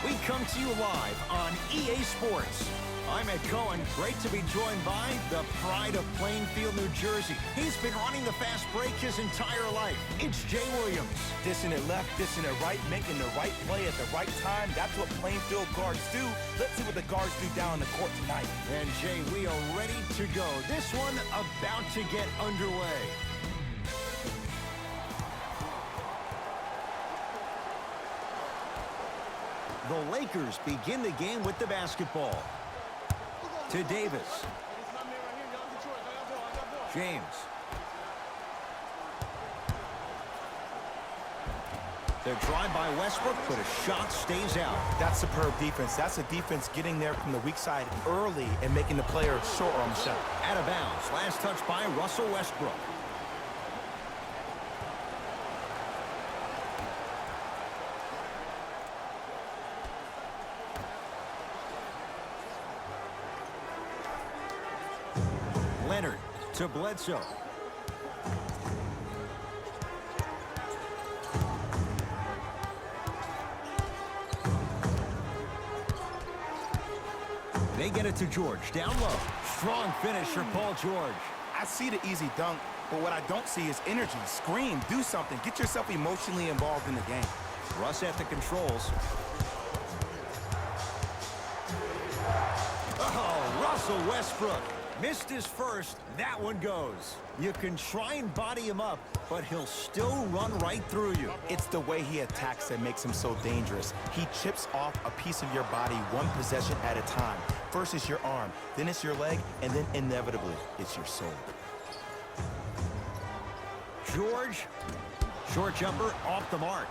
We come to you live on EA Sports. I'm Ed Cohen. Great to be joined by the pride of Plainfield, New Jersey. He's been running the fast break his entire life. It's Jay Williams. Dishing it left, dishing it right, making the right play at the right time. That's what Plainfield guards do. Let's see what the guards do down the court tonight. And Jay, we are ready to go. This one about to get underway. The Lakers begin the game with the basketball. To Davis. James. The drive by Westbrook, but a shot stays out. That's superb defense. That's a defense getting there from the weak side early and making the player short on the shot. Out of bounds. Last touch by Russell Westbrook. Leonard to Bledsoe. They get it to George. Down low. Strong finish for Paul George. I see the easy dunk, but what I don't see is energy. Scream, do something. Get yourself emotionally involved in the game. Russ at the controls. Oh, Russell Westbrook. Missed his first. That one goes. You can try and body him up, but he'll still run right through you. It's the way he attacks that makes him so dangerous. He chips off a piece of your body one possession at a time. First it's your arm, then it's your leg, and then inevitably it's your soul. George. Short jumper off the mark.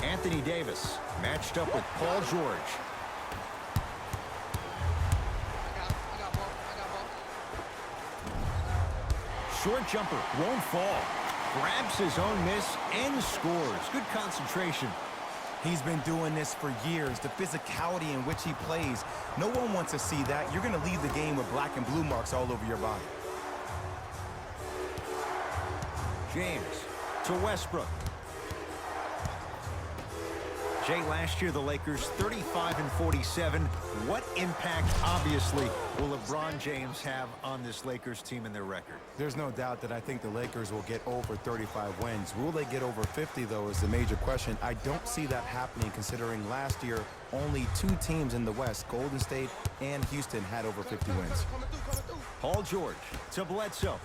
Anthony Davis matched up with Paul George. Short jumper won't fall. Grabs his own miss and scores. Good concentration. He's been doing this for years. The physicality in which he plays. No one wants to see that. You're going to leave the game with black and blue marks all over your body. James to Westbrook. Jay, last year the Lakers 35-47. What impact, obviously, will LeBron James have on this Lakers team and their record? There's no doubt that I think the Lakers will get over 35 wins. Will they get over 50, though, is the major question. I don't see that happening, considering last year only two teams in the West, Golden State and Houston, had over 50 wins. Paul George to Bledsoe.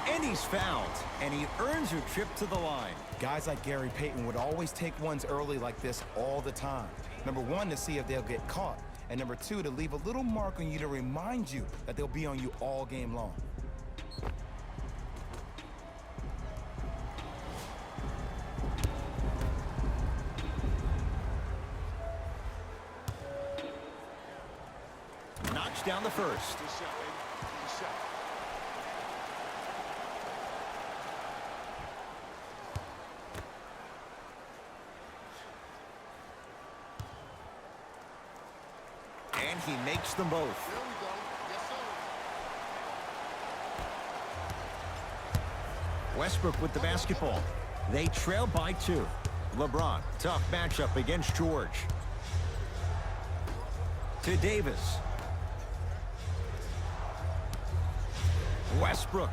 And he's fouled, and he earns a trip to the line. Guys like Gary Payton would always take ones early like this all the time. Number one, to see if they'll get caught. And number two, to leave a little mark on you to remind you that they'll be on you all game long. Knocks down the first. And he makes them both. Westbrook with the basketball. They trail by 2. LeBron, tough matchup against George. To Davis. Westbrook.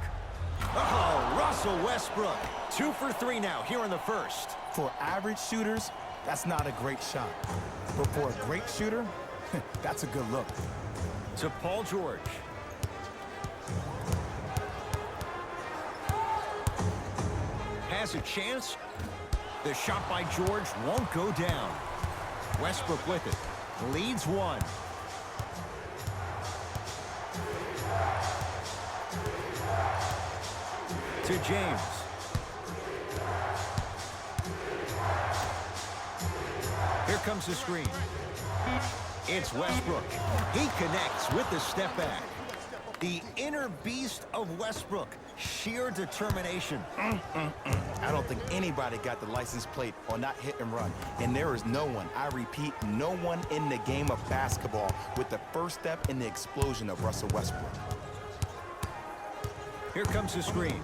Oh, Russell Westbrook. 2 for 3 now here in the first. For average shooters, that's not a great shot. But for a great shooter, that's a good look. To Paul George. Has a chance. The shot by George won't go down. Westbrook with it. Leads 1. To James. Here comes the screen. It's Westbrook. He connects with the step back. The inner beast of Westbrook. Sheer determination. I don't think anybody got the license plate on that hit and run. And there is no one, I repeat, no one in the game of basketball with the first step in the explosion of Russell Westbrook. Here comes the screen.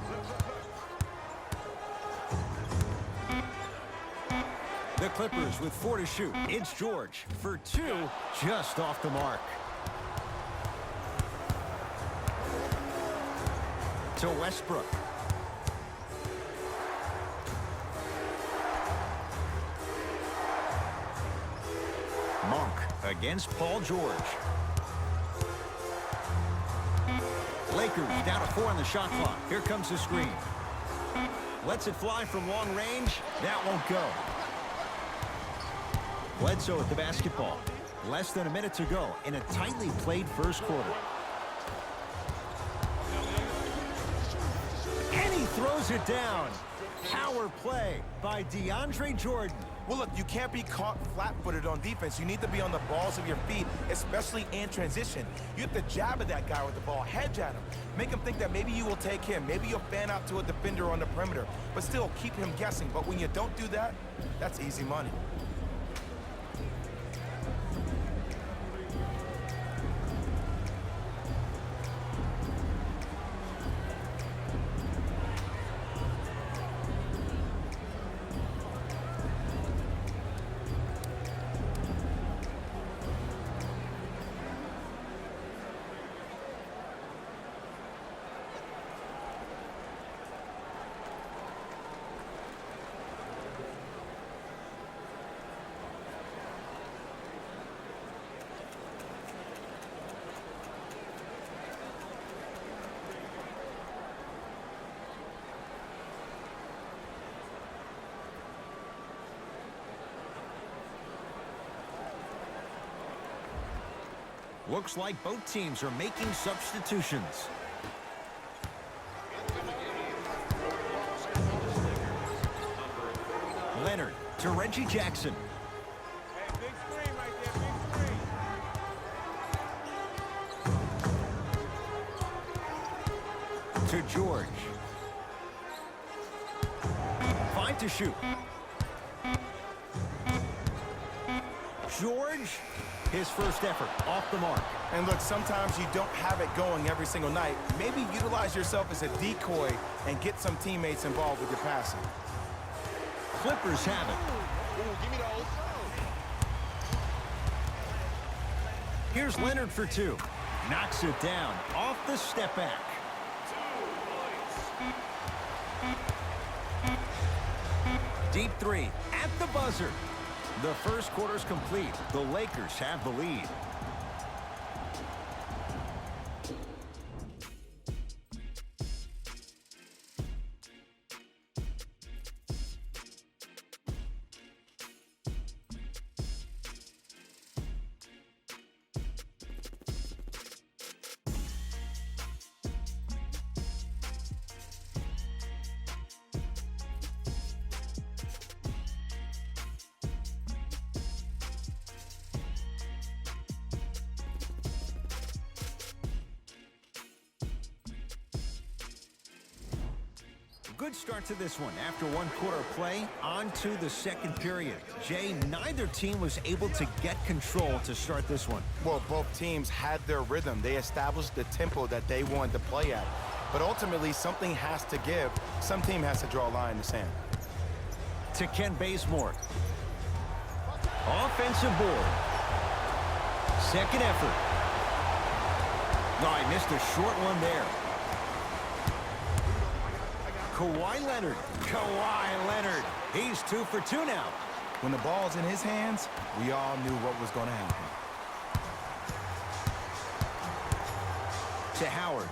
The Clippers with 4 to shoot. It's George for 2, just off the mark. To Westbrook. Monk against Paul George. Lakers down to 4 on the shot clock. Here comes the screen. Lets it fly from long range. That won't go. Bledsoe at the basketball. Less than a minute to go in a tightly played first quarter. And he throws it down. Power play by DeAndre Jordan. Well, look, you can't be caught flat-footed on defense. You need to be on the balls of your feet, especially in transition. You have to jab at that guy with the ball, hedge at him. Make him think that maybe you will take him. Maybe you'll fan out to a defender on the perimeter, but still keep him guessing. But when you don't do that, that's easy money. Looks like both teams are making substitutions. Leonard to Reggie Jackson. Hey, big screen right there, big screen. To George. 5 to shoot. George, his first effort off the mark. And look, sometimes you don't have it going every single night. Maybe utilize yourself as a decoy and get some teammates involved with your passing. Clippers have it. Ooh, give me those. Here's Leonard for 2. Knocks it down off the step back. Deep 3 at the buzzer. The first quarter's complete. The Lakers have the lead. Good start to this one. After 1 quarter play, on to the second period. Jay, neither team was able to get control to start this one. Well, both teams had their rhythm. They established the tempo that they wanted to play at. But ultimately, something has to give. Some team has to draw a line in the sand. To Ken Bazemore. Offensive board. Second effort. No, I missed a short one there. Kawhi Leonard. Kawhi Leonard. He's 2 for 2 now. When the ball's in his hands, we all knew what was going to happen. To Howard.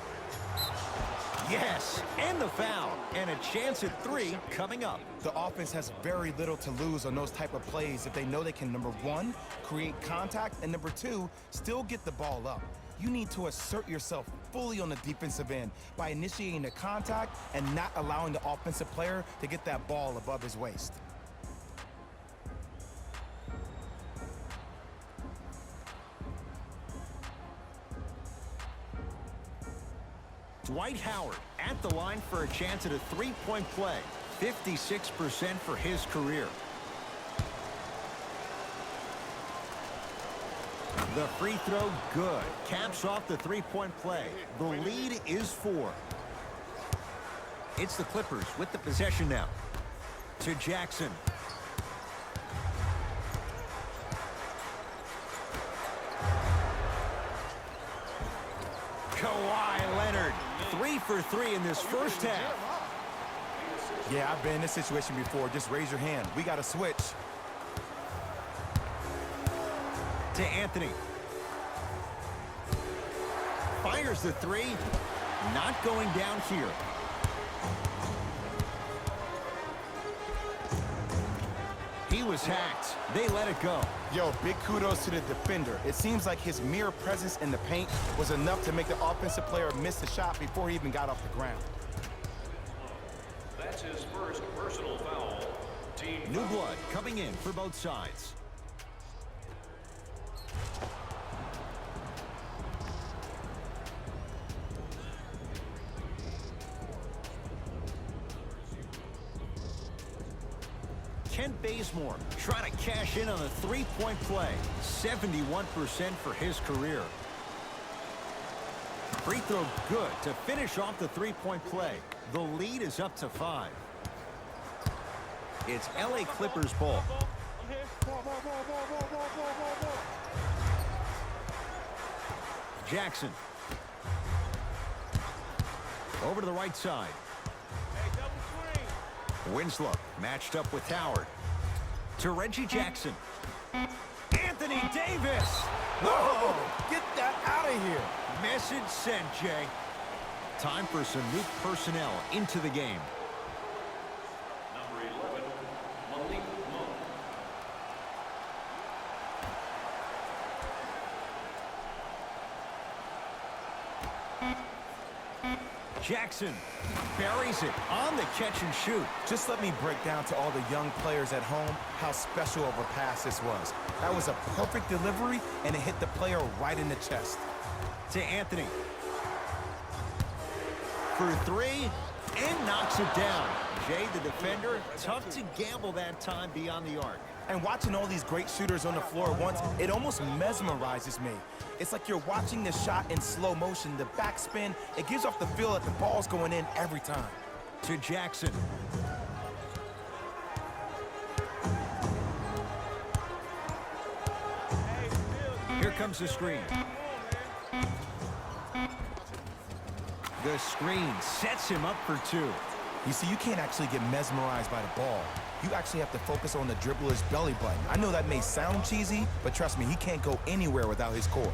Yes, and the foul. And a chance at 3 coming up. The offense has very little to lose on those type of plays if they know they can, number 1, create contact, and number 2, still get the ball up. You need to assert yourself fully on the defensive end by initiating the contact and not allowing the offensive player to get that ball above his waist. Dwight Howard at the line for a chance at a 3-point play. 56% for his career. The free throw, good. Caps off the 3-point play. The lead is 4. It's the Clippers with the possession now. To Jackson. Kawhi Leonard, 3 for 3 in this first half. Yeah, I've been in this situation before. Just raise your hand. We got to switch. To Anthony. Fires the three. Not going down here. He was hacked. They let it go. Yo, big kudos to the defender. It seems like his mere presence in the paint was enough to make the offensive player miss the shot before he even got off the ground. That's his first personal foul. Team New blood coming in for both sides. Kent Bazemore trying to cash in on a three-point play. 71% for his career. Free throw good to finish off the three-point play. The lead is up to 5. It's LA Clippers ball. Jackson. Over to the right side. Winslow matched up with Howard. To Reggie Jackson. Anthony Davis. Whoa! Get that out of here. Message sent, Jay. Time for some new personnel into the game. number 11, Malik Monk. Jackson buries it on the catch and shoot. Just let me break down to all the young players at home how special of a pass this was. That was a perfect delivery, and it hit the player right in the chest. To Anthony. For three, and knocks it down. Jay, the defender, tough to gamble that time beyond the arc. And watching all these great shooters on the floor at once, it almost mesmerizes me. It's like you're watching the shot in slow motion. The backspin, it gives off the feel that the ball's going in every time. To Jackson. Here comes the screen. The screen sets him up for 2. You see, you can't actually get mesmerized by the ball. You actually have to focus on the dribbler's belly button. I know that may sound cheesy, but trust me, he can't go anywhere without his core.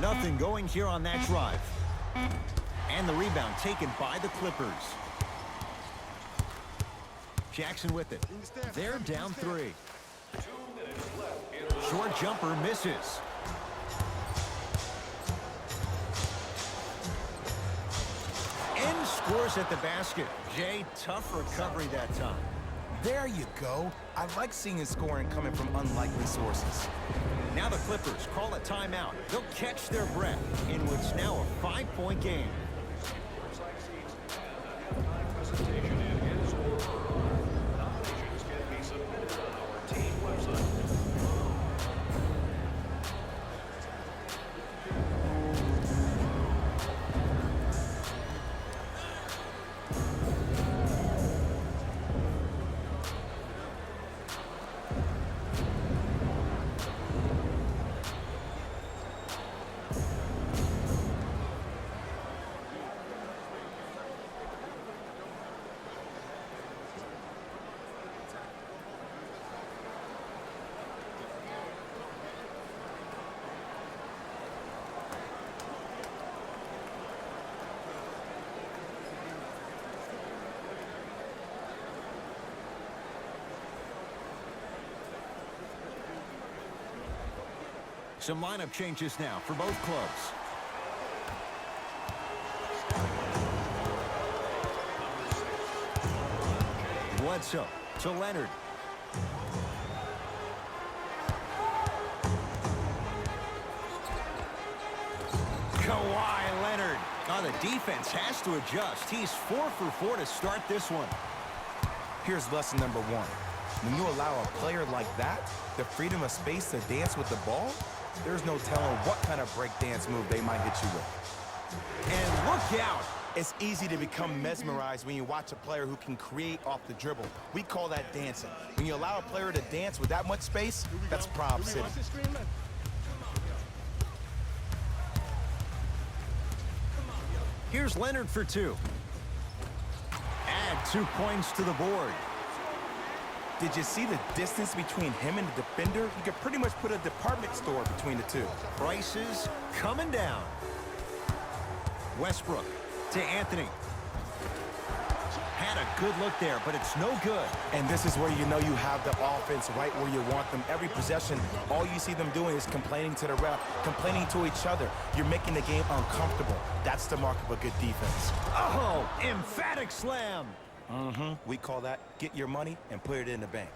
Nothing going here on that drive. And the rebound taken by the Clippers. Jackson with it. They're down 3. 2 minutes left in the Short jumper misses. And scores at the basket. Jay, tough recovery that time. There you go. I like seeing scoring coming from unlikely sources. Now the Clippers call a timeout. They'll catch their breath in what's now a 5-point game. presentation in his order. Nominations can be submitted on our team website. Some lineup changes now for both clubs. Bledsoe to Leonard. Kawhi Leonard. Oh, the defense has to adjust. He's 4 for 4 to start this one. Here's lesson number 1. When you allow a player like that the freedom of space to dance with the ball, there's no telling what kind of break dance move they might hit you with. And look out. It's easy to become mesmerized when you watch a player who can create off the dribble. We call that dancing. When you allow a player to dance with that much space, that's Prob City. Here's Leonard for two. Add 2 points to the board. Did you see the distance between him and the defender? You could pretty much put a department store between the two. Prices coming down. Westbrook to Anthony. Had a good look there, but it's no good. And this is where you know you have the offense right where you want them. Every possession, all you see them doing is complaining to the ref, complaining to each other. You're making the game uncomfortable. That's the mark of a good defense. Oh, emphatic slam. We call that get your money and put it in the bank.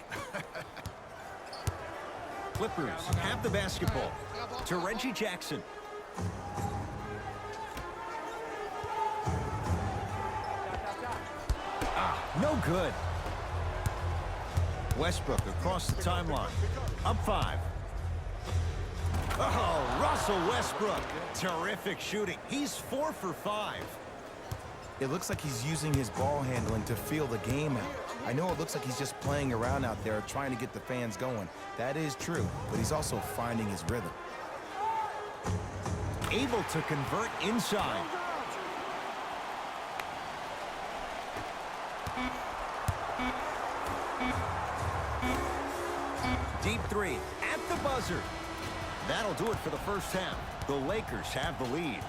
Clippers have the basketball to Reggie Jackson. No good. Westbrook across the timeline. Up 5. Oh, Russell Westbrook. Terrific shooting. He's 4 for 5. It looks like he's using his ball handling to feel the game out. I know it looks like he's just playing around out there trying to get the fans going. That is true, but he's also finding his rhythm. Able to convert inside. Deep 3 at the buzzer. That'll do it for the first half. The Lakers have the lead.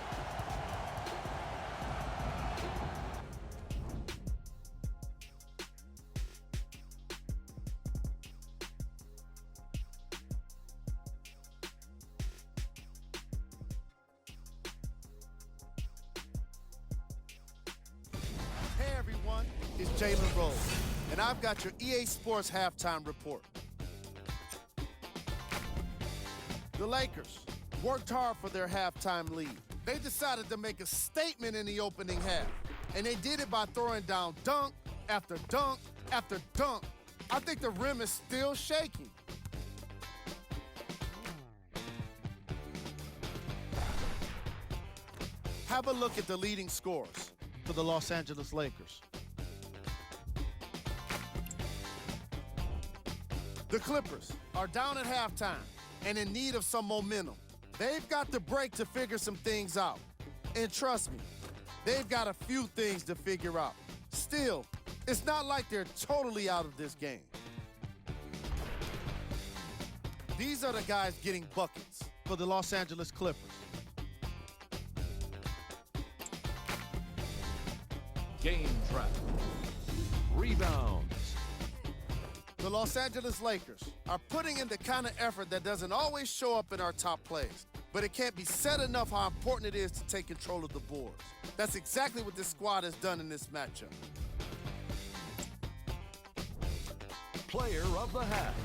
Hey everyone, it's Jalen Rose, and I've got your EA Sports halftime report. The Lakers worked hard for their halftime lead. They decided to make a statement in the opening half, and they did it by throwing down dunk after dunk after dunk. I think the rim is still shaking. Have a look at the leading scorers for the Los Angeles Lakers. The Clippers are down at halftime and in need of some momentum. They've got the break to figure some things out. And trust me, they've got a few things to figure out. Still, it's not like they're totally out of this game. These are the guys getting buckets for the Los Angeles Clippers. Game trap. Rebounds. The Los Angeles Lakers are putting in the kind of effort that doesn't always show up in our top plays, but it can't be said enough how important it is to take control of the boards. That's exactly what this squad has done in this matchup. Player of the half.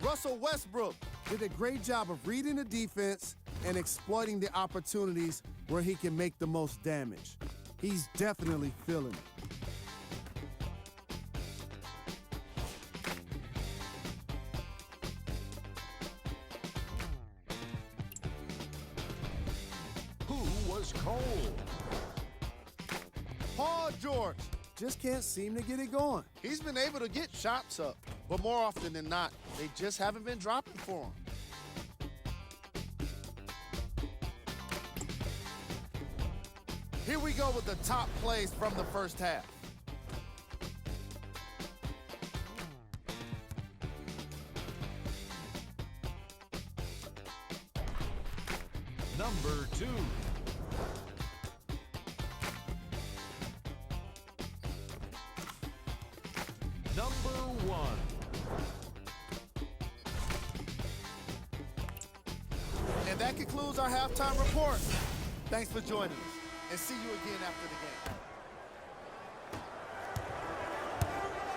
Russell Westbrook did a great job of reading the defense and exploiting the opportunities where he can make the most damage. He's definitely feeling it. Who was cold? Paul George just can't seem to get it going. He's been able to get shots up, but more often than not, they just haven't been dropping for him. Here we go with the top plays from the first half. Number 2. Number 1. And that concludes our halftime report. Thanks for joining us, and see you again after the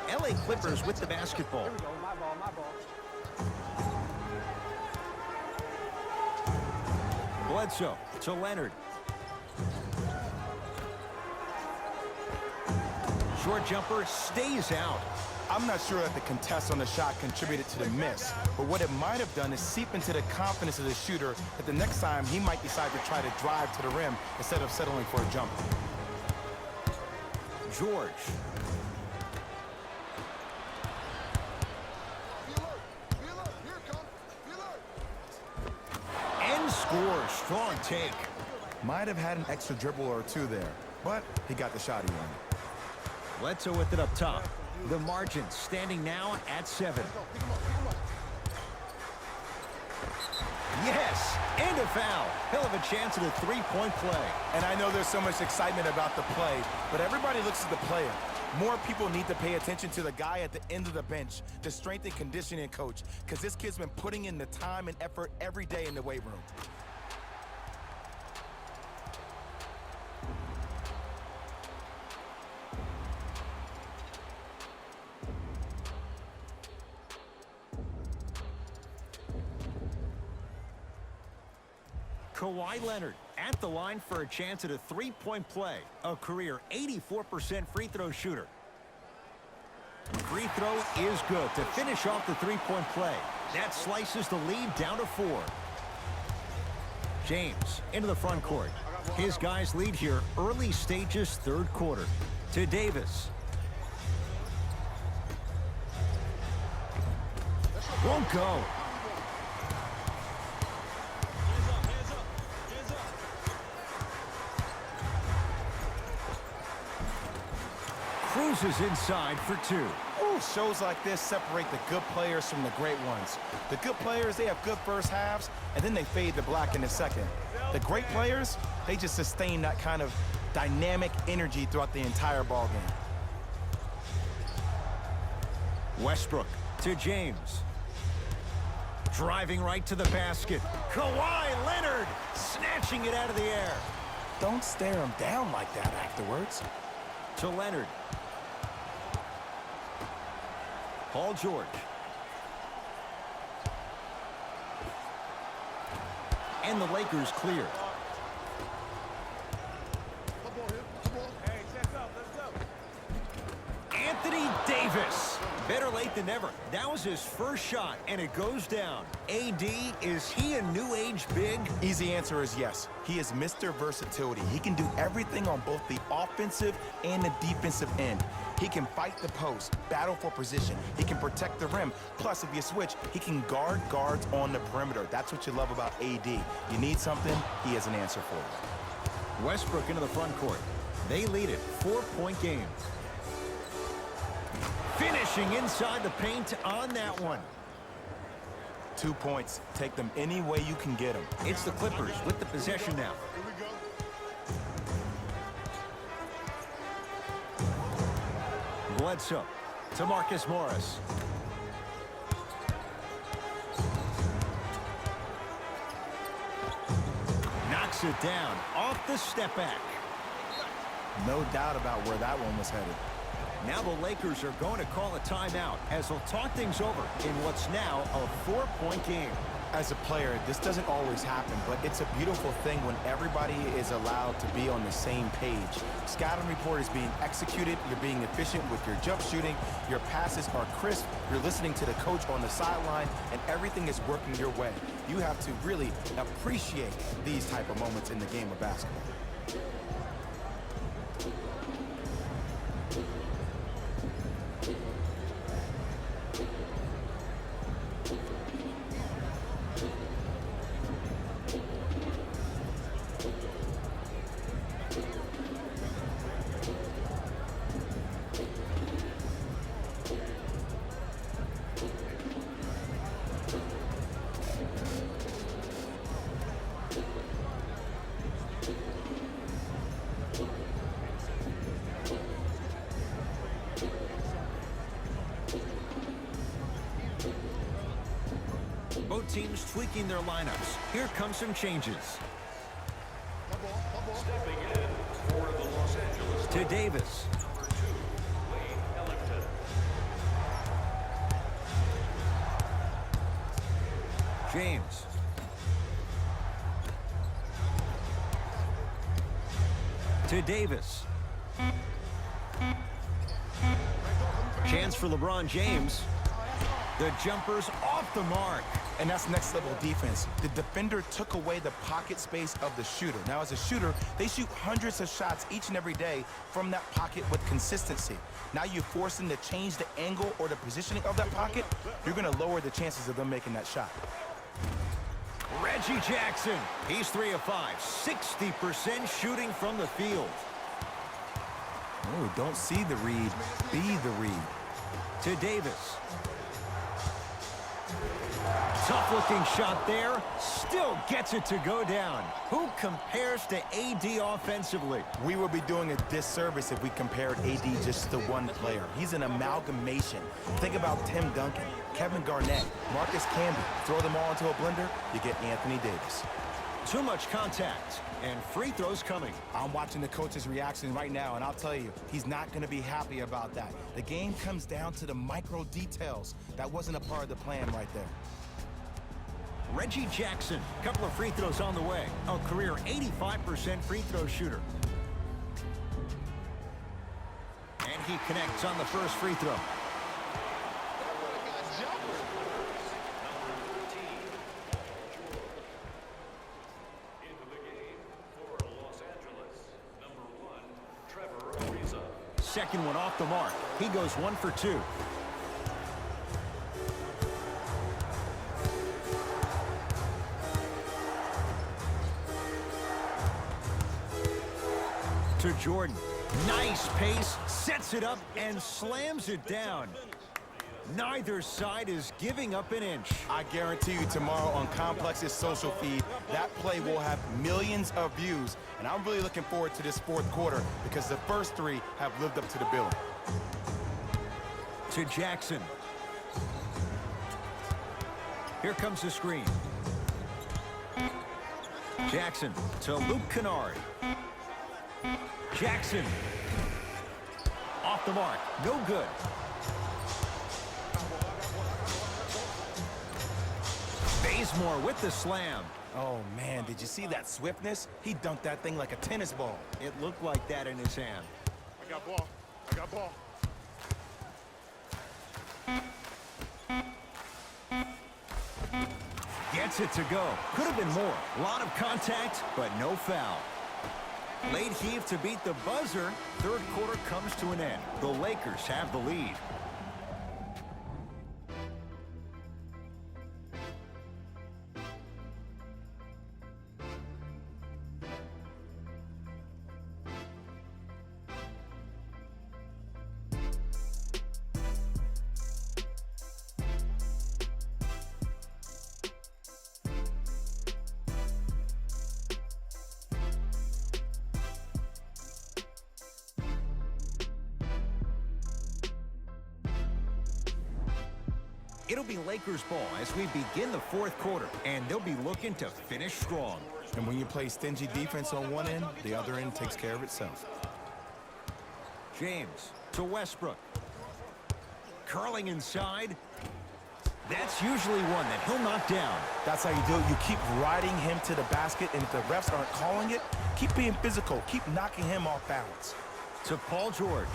game. LA Clippers with the basketball. Here we go, my ball, my ball. Bledsoe to Leonard. short jumper stays out. I'm not sure that the contest on the shot contributed to the miss, but what it might have done is seep into the confidence of the shooter that the next time he might decide to try to drive to the rim instead of settling for a jump. George. And scores. Strong take. Might have had an extra dribble or two there, but he got the shot he wanted. Bledsoe with it up top. The margin standing now at 7. Yes, and a foul. Hell of a chance at a three-point play. And I know there's so much excitement about the play, but everybody looks at the player. More people need to pay attention to the guy at the end of the bench, the strength and conditioning coach, because this kid's been putting in the time and effort every day in the weight room. Kawhi Leonard at the line for a chance at a three-point play. A career 84% free throw shooter. Free throw is good to finish off the three-point play. That slices the lead down to 4. James into the front court. His guys lead here early stages, third quarter. To Davis. Won't go. Cruises inside for 2. Ooh, shows like this separate the good players from the great ones. The good players, they have good first halves, and then they fade to black in the second. The great players, they just sustain that kind of dynamic energy throughout the entire ball game. Westbrook to James. Driving right to the basket. Kawhi Leonard snatching it out of the air. Don't stare him down like that afterwards. To Leonard. Paul George. And the Lakers clear. Hey, check up. Let's go. Anthony Davis. Better late than never. That was his first shot, and it goes down. AD, is he a new age big? Easy answer is yes. He is Mr. Versatility. He can do everything on both the offensive and the defensive end. He can fight the post, battle for position. He can protect the rim. Plus, if you switch, he can guard guards on the perimeter. That's what you love about AD. You need something, he has an answer for you. Westbrook into the front court. They lead it, 4-point game. Finishing inside the paint on that one. 2 points. Take them any way you can get them. It's the Clippers with the possession now. Here we go. Bledsoe to Marcus Morris. Knocks it down off the step back. No doubt about where that one was headed. Now the Lakers are going to call a timeout as they'll talk things over in what's now a 4-point game. As a player, this doesn't always happen, but it's a beautiful thing when everybody is allowed to be on the same page. Scouting report is being executed, you're being efficient with your jump shooting, your passes are crisp, you're listening to the coach on the sideline, and everything is working your way. You have to really appreciate these type of moments in the game of basketball. Both teams tweaking their lineups. Here come some changes. Stepping in for the Los Angeles To Davis. number 2, Wayne Ellington. James. To Davis. Chance for LeBron James. The jumper's off the mark. And that's next level defense. The defender took away the pocket space of the shooter. Now, as a shooter, they shoot hundreds of shots each and every day from that pocket with consistency. Now you force them to change the angle or the positioning of that pocket, you're going to lower the chances of them making that shot. Reggie Jackson. He's 3 of 5. 60% shooting from the field. Oh, don't see the read, be the read. To Davis. Tough-looking shot there. Still gets it to go down. Who compares to AD offensively? We would be doing a disservice if we compared AD just to one player. He's an amalgamation. Think about Tim Duncan, Kevin Garnett, Marcus Camby. Throw them all into a blender, you get Anthony Davis. Too much contact, and free throws coming. I'm watching the coach's reaction right now, and I'll tell you, he's not going to be happy about that. The game comes down to the micro details. That wasn't a part of the plan right there. Reggie Jackson, couple of free throws on the way. A career 85% free throw shooter. And he connects on the first free throw. Second one off the mark. He goes 1 for 2. To Jordan. Nice pace, sets it up, and slams it down. Neither side is giving up an inch. I guarantee you tomorrow on Complex's social feed, that play will have millions of views. And I'm really looking forward to this fourth quarter because the first 3 have lived up to the billing. To Jackson. Here comes the screen. Jackson to Luke Kennard. Jackson. Off the mark. No good. Bazemore with the slam. Oh, man, did you see that swiftness? He dunked that thing like a tennis ball. It looked like that in his hand. I got ball. I got ball. Gets it to go. Could have been more. A lot of contact, but no foul. Late heave to beat the buzzer. Third quarter comes to an end. The Lakers have the lead. It'll be Lakers ball as we begin the fourth quarter, and they'll be looking to finish strong. And when you play stingy defense on one end, the other end takes care of itself. James to Westbrook. Curling inside. That's usually one that he'll knock down. That's how you do it. You keep riding him to the basket, and if the refs aren't calling it, keep being physical. Keep knocking him off balance. To Paul George.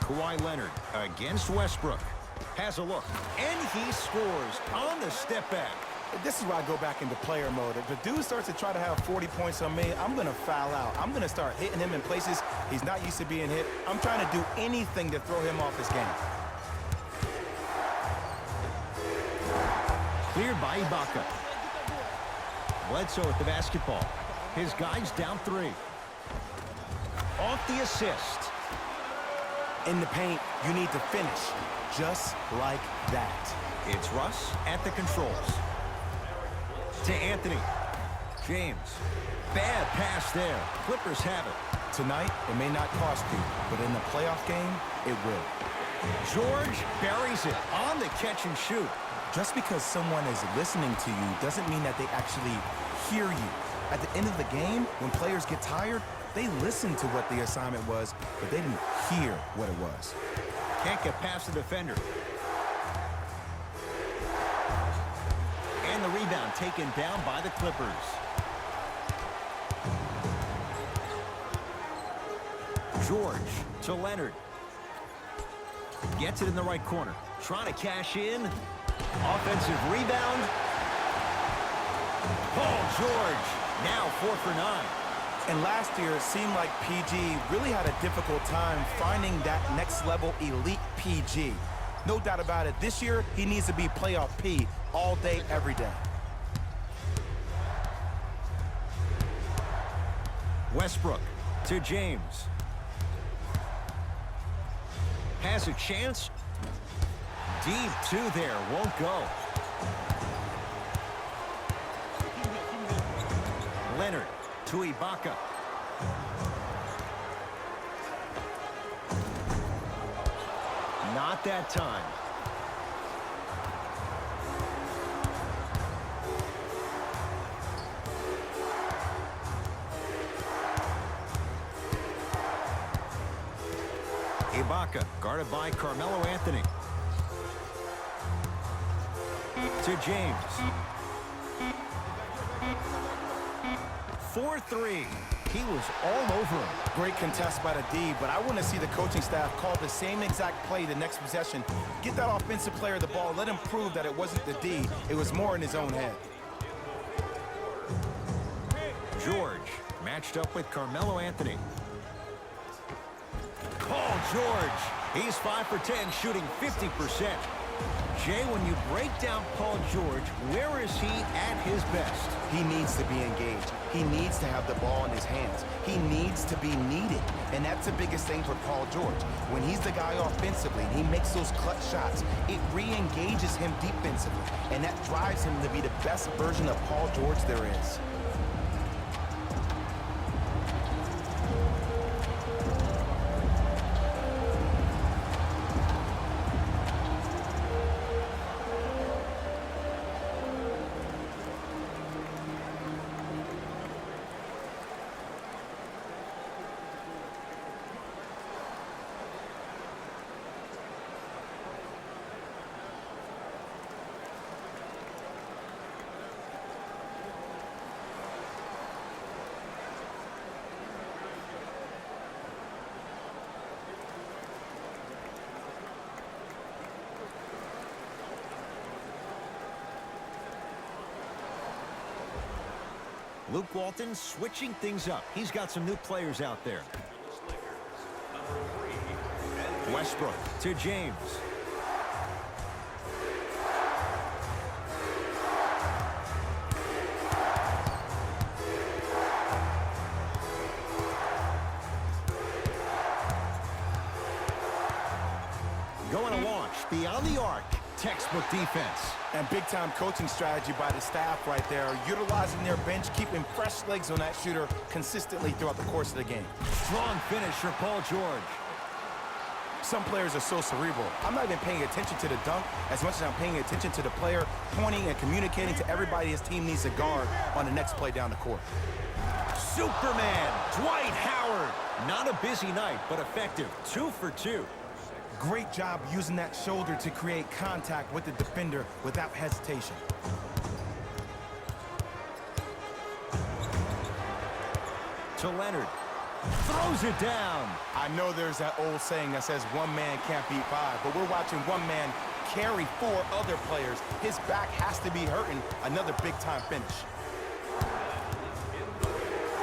Kawhi Leonard against Westbrook. Has a look, and he scores on the step back. This is where I go back into player mode. If the dude starts to try to have 40 points on me, I'm going to foul out. I'm going to start hitting him in places he's not used to being hit. I'm trying to do anything to throw him off his game. Cleared by Ibaka. Bledsoe with the basketball. His guy's down 3. Off the assist. In the paint, you need to finish just like that. It's Russ at the controls. To Anthony. James. Bad pass there. Clippers have it. Tonight, it may not cost you, but in the playoff game, it will. George buries it on the catch and shoot. Just because someone is listening to you doesn't mean that they actually hear you. At the end of the game, when players get tired, they listen to what the assignment was, but they didn't hear what it was. Can't get past the defender. And the rebound taken down by the Clippers. George to Leonard. Gets it in the right corner. Trying to cash in. Offensive rebound. Paul George, now 4 for 9. And last year, it seemed like PG really had a difficult time finding that next level elite PG. No doubt about it, this year, he needs to be playoff P all day, every day. Westbrook to James. Has a chance. Deep two there, won't go. Leonard to Ibaka. Not that time. Ibaka guarded by Carmelo Anthony. To James. 4-3. He was all over him. Great contest by the D, but I want to see the coaching staff call the same exact play the next possession. Get that offensive player the ball. Let him prove that it wasn't the D. It was more in his own head. George matched up with Carmelo Anthony. Paul George. He's 5 for 10, shooting 50%. Jay, when you break down Paul George, where is he at his best? He needs to be engaged. He needs to have the ball in his hands. He needs to be needed. And that's the biggest thing for Paul George. When he's the guy offensively and he makes those clutch shots, it re-engages him defensively. And that drives him to be the best version of Paul George there is. Luke Walton switching things up. He's got some new players out there. Westbrook to James. Going to launch beyond the arc. Textbook defense. And big-time coaching strategy by the staff right there, utilizing their bench, keeping fresh legs on that shooter consistently throughout the course of the game. Strong finish for Paul George. Some players are so cerebral. I'm not even paying attention to the dunk as much as I'm paying attention to the player, pointing and communicating to everybody his team needs to guard on the next play down the court. Superman, Dwight Howard. Not a busy night, but effective. 2 for 2. Great job using that shoulder to create contact with the defender without hesitation. To Leonard. Throws it down. I know there's that old saying that says one man can't beat five, but we're watching one man carry 4 other players. His back has to be hurting. Another big-time finish.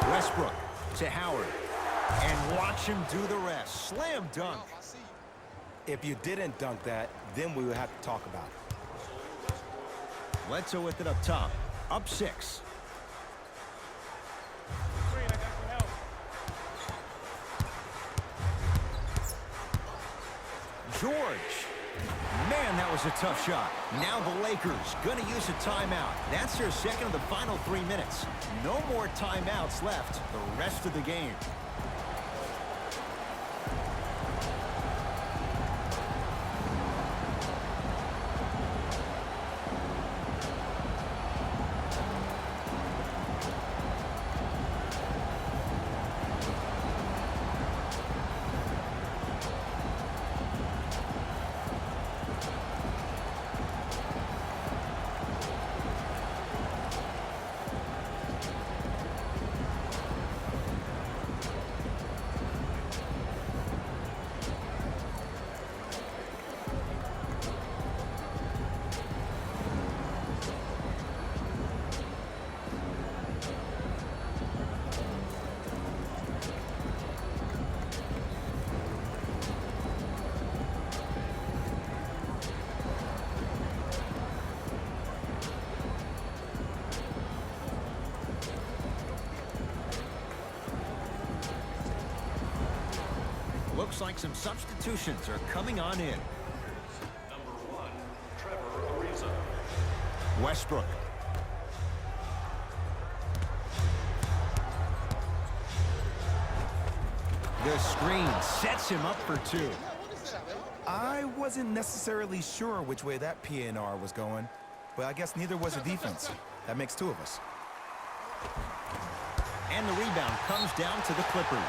Westbrook to Howard. And watch him do the rest. Slam dunk. If you didn't dunk that, then we would have to talk about it. Bledsoe with it up top. Up 6. George. Man, that was a tough shot. Now the Lakers going to use a timeout. That's their second of the final 3 minutes. No more timeouts left the rest of the game. Looks like some substitutions are coming on in. Number 1, Trevor Ariza. Westbrook. The screen sets him up for two. I wasn't necessarily sure which way that PNR was going, but I guess neither was the defense. That makes two of us. And the rebound comes down to the Clippers.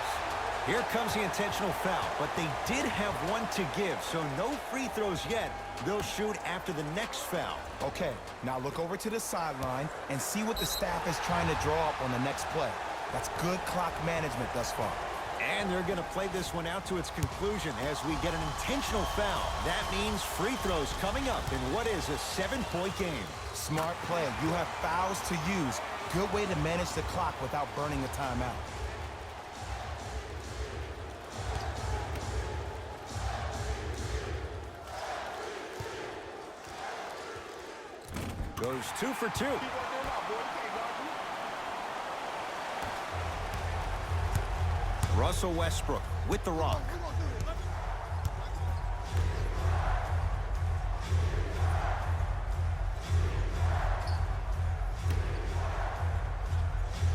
Here comes the intentional foul, but they did have one to give, so no free throws yet. They'll shoot after the next foul. Okay, now look over to the sideline and see what the staff is trying to draw up on the next play. That's good clock management thus far. And they're going to play this one out to its conclusion as we get an intentional foul. That means free throws coming up in what is a 7-point game. Smart play. You have fouls to use. Good way to manage the clock without burning the timeout. Goes 2 for 2. Russell Westbrook with the rock.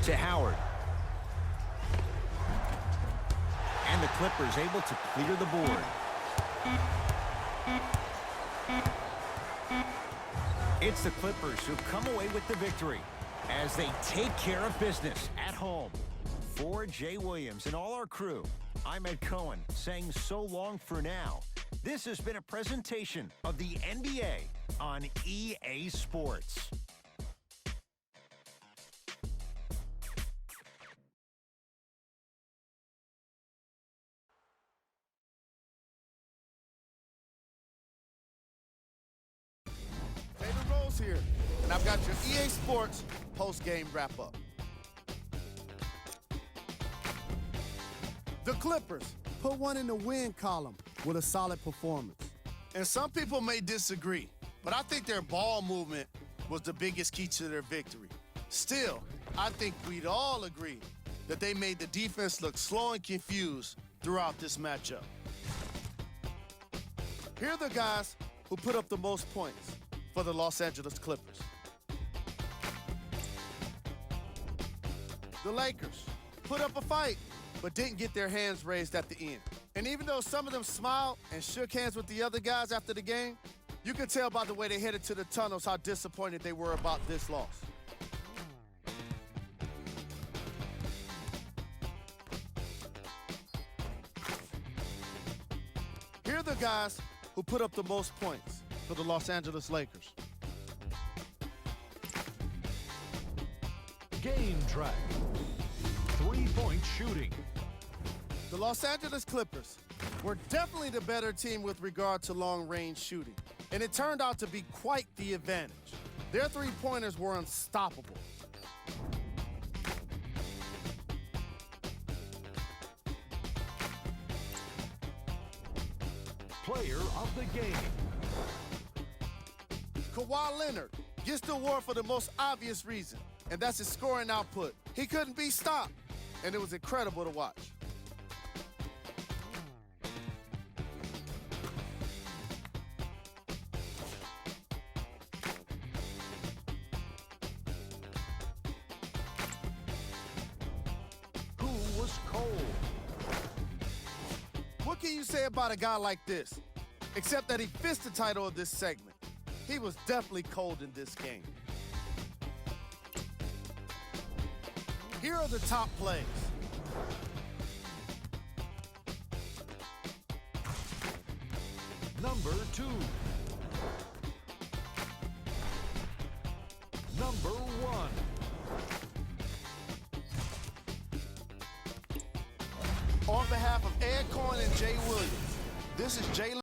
To Howard. And the Clippers able to clear the board. It's the Clippers who come away with the victory as they take care of business at home. For Jay Williams and all our crew, I'm Ed Cohen saying so long for now. This has been a presentation of the NBA on EA Sports. David Rose here, and I've got your EA Sports post-game wrap-up. The Clippers put one in the win column with a solid performance. And some people may disagree, but I think their ball movement was the biggest key to their victory. Still, I think we'd all agree that they made the defense look slow and confused throughout this matchup. Here are the guys who put up the most points for the Los Angeles Clippers. The Lakers put up a fight, but didn't get their hands raised at the end. And even though some of them smiled and shook hands with the other guys after the game, you could tell by the way they headed to the tunnels how disappointed they were about this loss. Here are the guys who put up the most points for the Los Angeles Lakers. Game track. 3-point shooting. The Los Angeles Clippers were definitely the better team with regard to long-range shooting, and it turned out to be quite the advantage. Their three-pointers were unstoppable. Player of the game. Kawhi Leonard gets the award for the most obvious reason, and that's his scoring output. He couldn't be stopped, and it was incredible to watch. Who was cold? What can you say about a guy like this? Except that he fits the title of this segment. He was definitely cold in this game. Here are the top plays. Number 2. Number 1. On behalf of Ed Cohen and Jay Williams, this is Jay